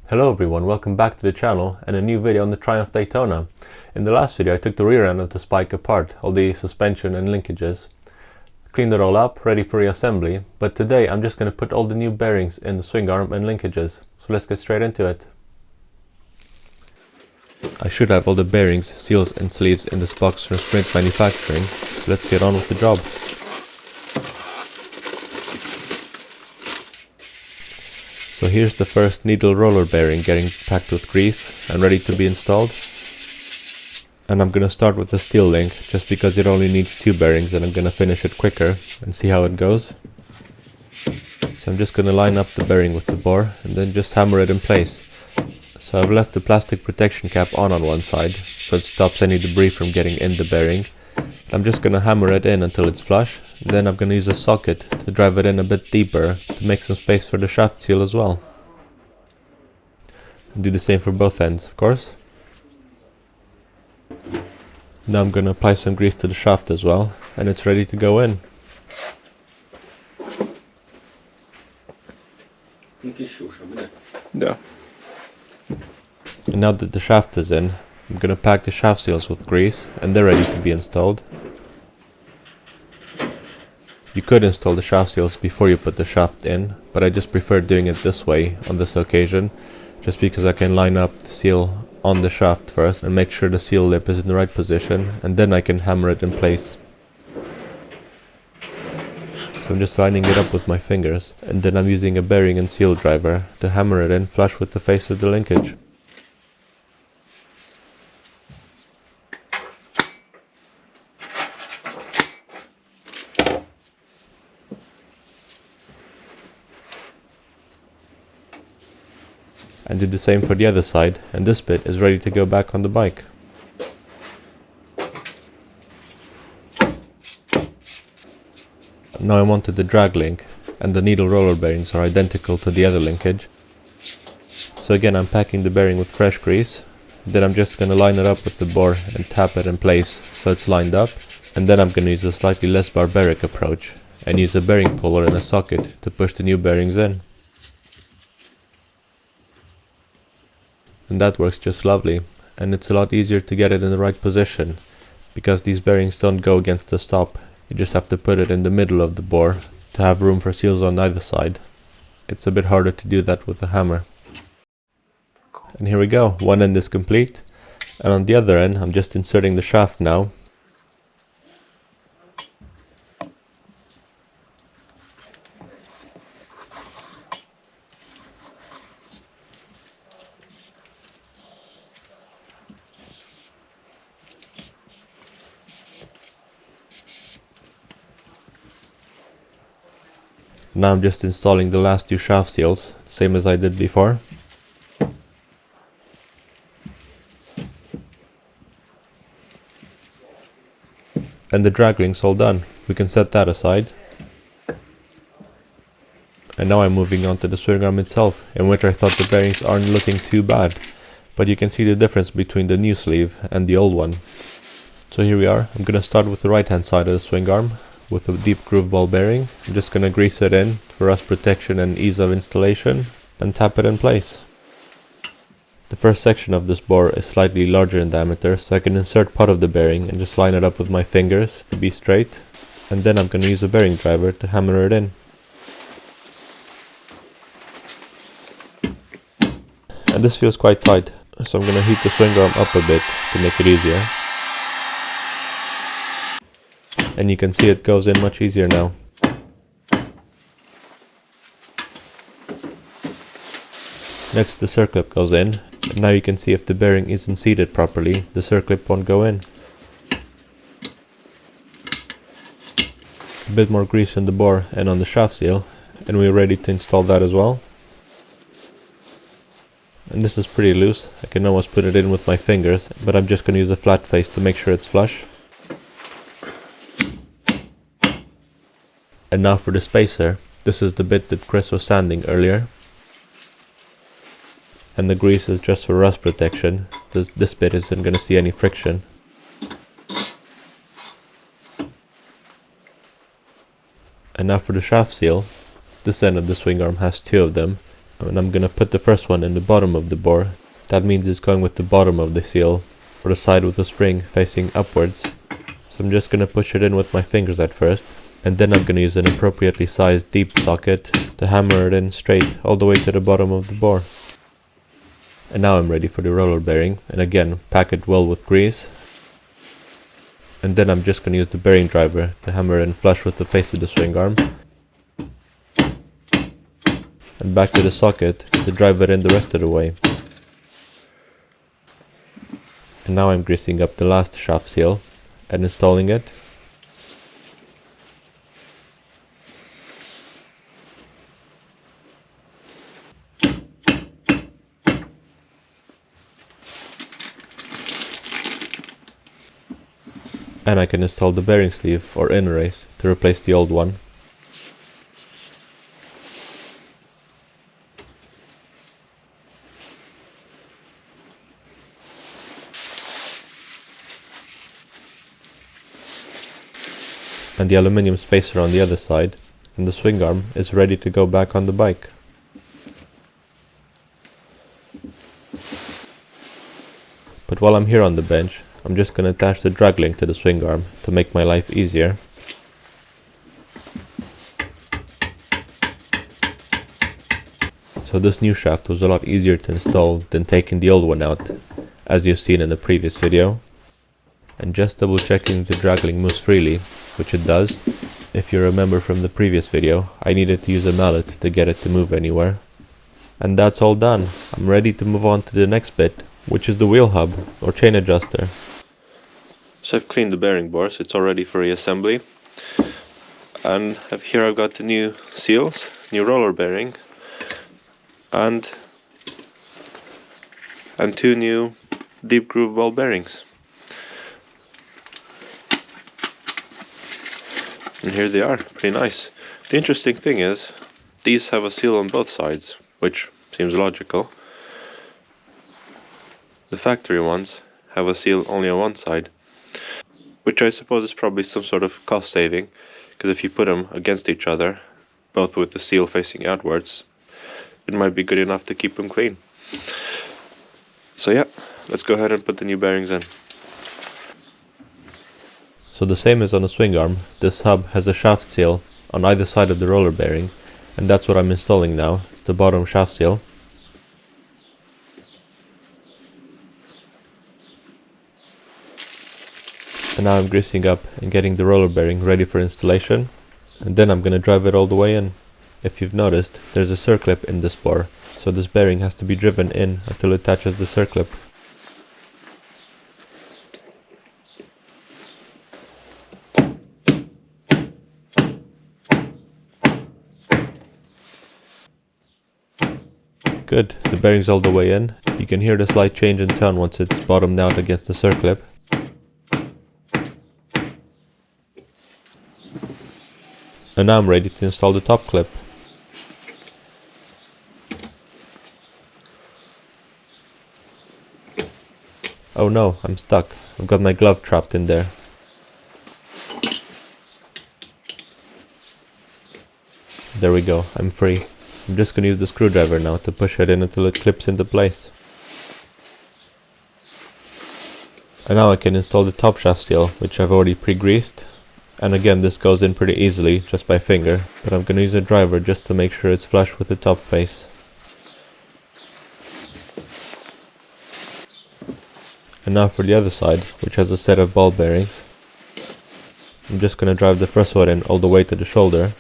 Hello everyone, welcome back to the channel and a new video on the Triumph Daytona. In the last video I took the rear end of the spike apart, all the suspension and linkages. Cleaned it all up, ready for reassembly, but today I'm just going to put all the new bearings in the swing arm and linkages. So let's get straight into it. I should have all the bearings, seals and sleeves in this box from Sprint Manufacturing, so let's get on with the job. So here's the first needle roller bearing getting packed with grease and ready to be installed. And I'm gonna start with the steel link just because it only needs 2 bearings and I'm gonna finish it quicker and see how it goes. So I'm just gonna line up the bearing with the bore and then just hammer it in place. So I've left the plastic protection cap on one side so it stops any debris from getting in the bearing. I'm just gonna hammer it in until it's flush. Then I'm gonna use a socket to drive it in a bit deeper to make some space for the shaft seal as well. And do the same for both ends, of course. Now I'm gonna apply some grease to the shaft as well, and it's ready to go in. Yeah. And now that the shaft is in, I'm gonna pack the shaft seals with grease, and they're ready to be installed. You could install the shaft seals before you put the shaft in, but I just prefer doing it this way on this occasion, just because I can line up the seal on the shaft first and make sure the seal lip is in the right position, and then I can hammer it in place. So I'm just lining it up with my fingers, and then I'm using a bearing and seal driver to hammer it in flush with the face of the linkage. And do the same for the other side, and this bit is ready to go back on the bike. Now I'm onto the drag link, and the needle roller bearings are identical to the other linkage. So again I'm packing the bearing with fresh grease, then I'm just going to line it up with the bore and tap it in place so it's lined up, and then I'm going to use a slightly less barbaric approach and use a bearing puller and a socket to push the new bearings in. And that works just lovely, and it's a lot easier to get it in the right position because these bearings don't go against the stop. You just have to put it in the middle of the bore to have room for seals on either side. It's a bit harder to do that with a hammer. And here we go, one end is complete, and on the other end I'm just inserting the shaft now. Now I'm just installing the last 2 shaft seals, same as I did before. And the drag link's all done. We can set that aside. And now I'm moving on to the swing arm itself, in which I thought the bearings aren't looking too bad. But you can see the difference between the new sleeve and the old one. So here we are. I'm gonna start with the right hand side of the swing arm with a deep groove ball bearing. I'm just gonna grease it in for rust protection and ease of installation and tap it in place. The first section of this bore is slightly larger in diameter, so I can insert part of the bearing and just line it up with my fingers to be straight, and then I'm gonna use a bearing driver to hammer it in. And this feels quite tight, so I'm gonna heat the swing arm up a bit to make it easier. And you can see it goes in much easier now. Next the circlip goes in, and now you can see if the bearing isn't seated properly, the circlip won't go in. A bit more grease in the bore and on the shaft seal, and we're ready to install that as well. And this is pretty loose, I can almost put it in with my fingers, but I'm just going to use a flat face to make sure it's flush. And now for the spacer. This is the bit that Chris was sanding earlier. And the grease is just for rust protection. This bit isn't going to see any friction. And now for the shaft seal. This end of the swing arm has 2 of them, And I'm gonna put the first one in the bottom of the bore. That means it's going with the bottom of the seal, or the side with the spring facing upwards. So I'm just gonna push it in with my fingers at first, and then I'm gonna use an appropriately sized deep socket to hammer it in straight all the way to the bottom of the bore. And now I'm ready for the roller bearing, and again pack it well with grease. And then I'm just gonna use the bearing driver to hammer it in flush with the face of the swing arm. And back to the socket to drive it in the rest of the way. And now I'm greasing up the last shaft seal and installing it. And I can install the bearing sleeve or inner race to replace the old one. And the aluminium spacer on the other side, and the swing arm is ready to go back on the bike. But while I'm here on the bench, I'm just gonna attach the drag link to the swing arm to make my life easier. So this new shaft was a lot easier to install than taking the old one out, as you've seen in the previous video. And just double checking the drag link moves freely, which it does. If you remember from the previous video, I needed to use a mallet to get it to move anywhere. And that's all done. I'm ready to move on to the next bit, which is the wheel hub or chain adjuster. So I've cleaned the bearing bores, it's all ready for reassembly. And here I've got the new seals, new roller bearing, and two new deep groove ball bearings. And here they are, pretty nice. The interesting thing is, these have a seal on both sides, which seems logical. The factory ones have a seal only on one side, which I suppose is probably some sort of cost saving, because if you put them against each other, both with the seal facing outwards, it might be good enough to keep them clean. So yeah, let's go ahead and put the new bearings in. So the same as on the swing arm, this hub has a shaft seal on either side of the roller bearing, and that's what I'm installing now, it's the bottom shaft seal. And now I'm greasing up and getting the roller bearing ready for installation, and then I'm gonna drive it all the way in. If you've noticed, there's a circlip in this bore, so this bearing has to be driven in until it touches the circlip. Good, the bearing's all the way in. You can hear the slight change in tone once it's bottomed out against the circlip. And now I'm ready to install the top clip. Oh no, I'm stuck. I've got my glove trapped in there. There we go, I'm free. I'm just gonna use the screwdriver now to push it in until it clips into place. And now I can install the top shaft seal, which I've already pre-greased. And again, this goes in pretty easily, just by finger, but I'm gonna use a driver just to make sure it's flush with the top face. And now for the other side, which has a set of ball bearings. I'm just gonna drive the first one in all the way to the shoulder.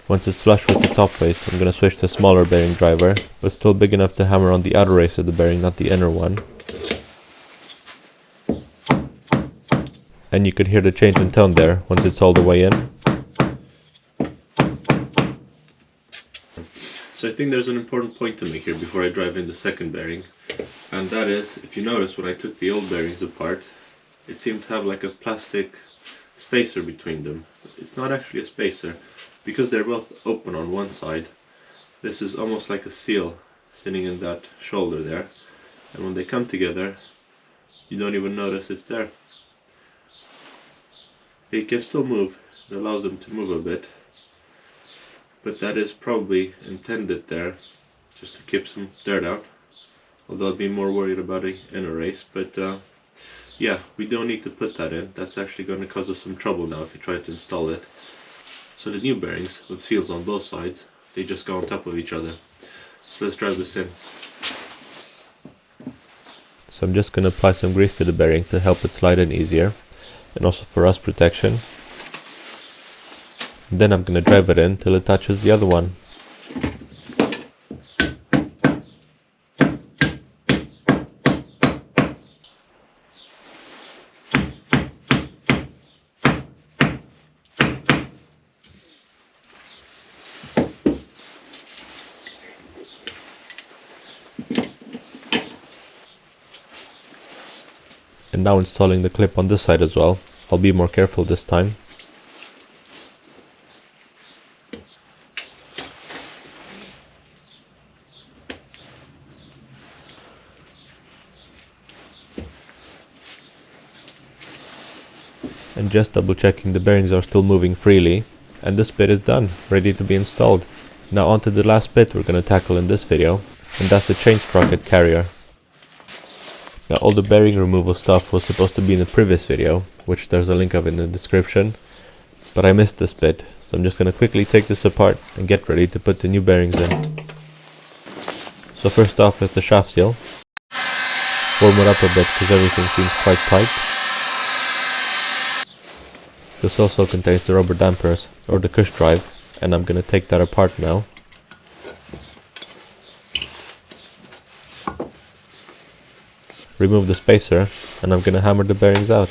Once it's flush with the top face, I'm gonna switch to a smaller bearing driver, but still big enough to hammer on the outer race of the bearing, not the inner one. And you could hear the change in tone there, once it's all the way in. So I think there's an important point to make here before I drive in the second bearing. And that is, if you notice when I took the old bearings apart, it seemed to have like a plastic spacer between them. It's not actually a spacer. Because they're both open on one side, this is almost like a seal sitting in that shoulder there. And when they come together, You don't even notice it's there. They can still move. It allows them to move a bit. But that is probably intended there just to keep some dirt out. Although I'd be more worried about it in a race. But yeah, we don't need to put that in. That's actually going to cause us some trouble now if you try to install it. So the new bearings with seals on both sides, they just go on top of each other. So let's drive this in. So I'm just going to apply some grease to the bearing to help it slide in easier, and also for rust protection. And then I'm going to drive it in till it touches the other one. And now installing the clip on this side as well. I'll be more careful this time. And just double checking the bearings are still moving freely. And this bit is done, ready to be installed. Now onto the last bit we're going to tackle in this video, and that's the chain sprocket carrier. Now all the bearing removal stuff was supposed to be in the previous video, which there's a link of in the description, but I missed this bit, so I'm just going to quickly take this apart and get ready to put the new bearings in. So first off is the shaft seal. Warm it up a bit because everything seems quite tight. This also contains the rubber dampers, or the cush drive, and I'm going to take that apart now. Remove the spacer, and I'm going to hammer the bearings out.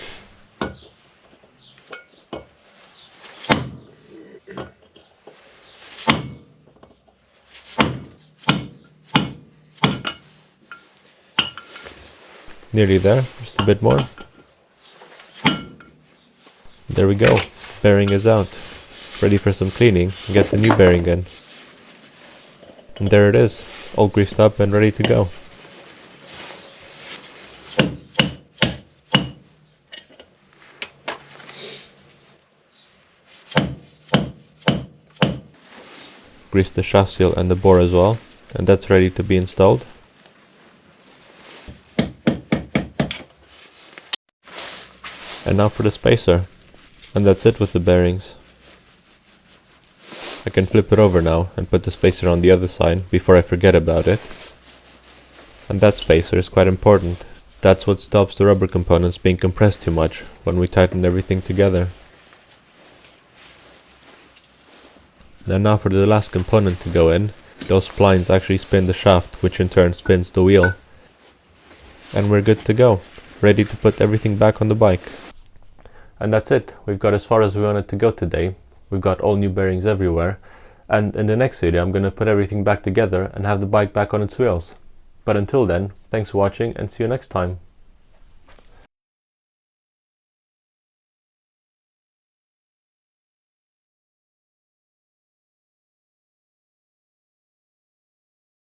Nearly there, just a bit more. There we go, bearing is out. Ready for some cleaning and get the new bearing in. And there it is, all greased up and ready to go. Grease the shaft seal and the bore as well, and that's ready to be installed. And now for the spacer, and that's it with the bearings. I can flip it over now and put the spacer on the other side before I forget about it. And that spacer is quite important. That's what stops the rubber components being compressed too much when we tighten everything together. And now for the last component to go in. Those splines actually spin the shaft, which in turn spins the wheel. And we're good to go, ready to put everything back on the bike. And that's it, we've got as far as we wanted to go today. We've got all new bearings everywhere. And in the next video I'm going to put everything back together and have the bike back on its wheels. But until then, thanks for watching and see you next time.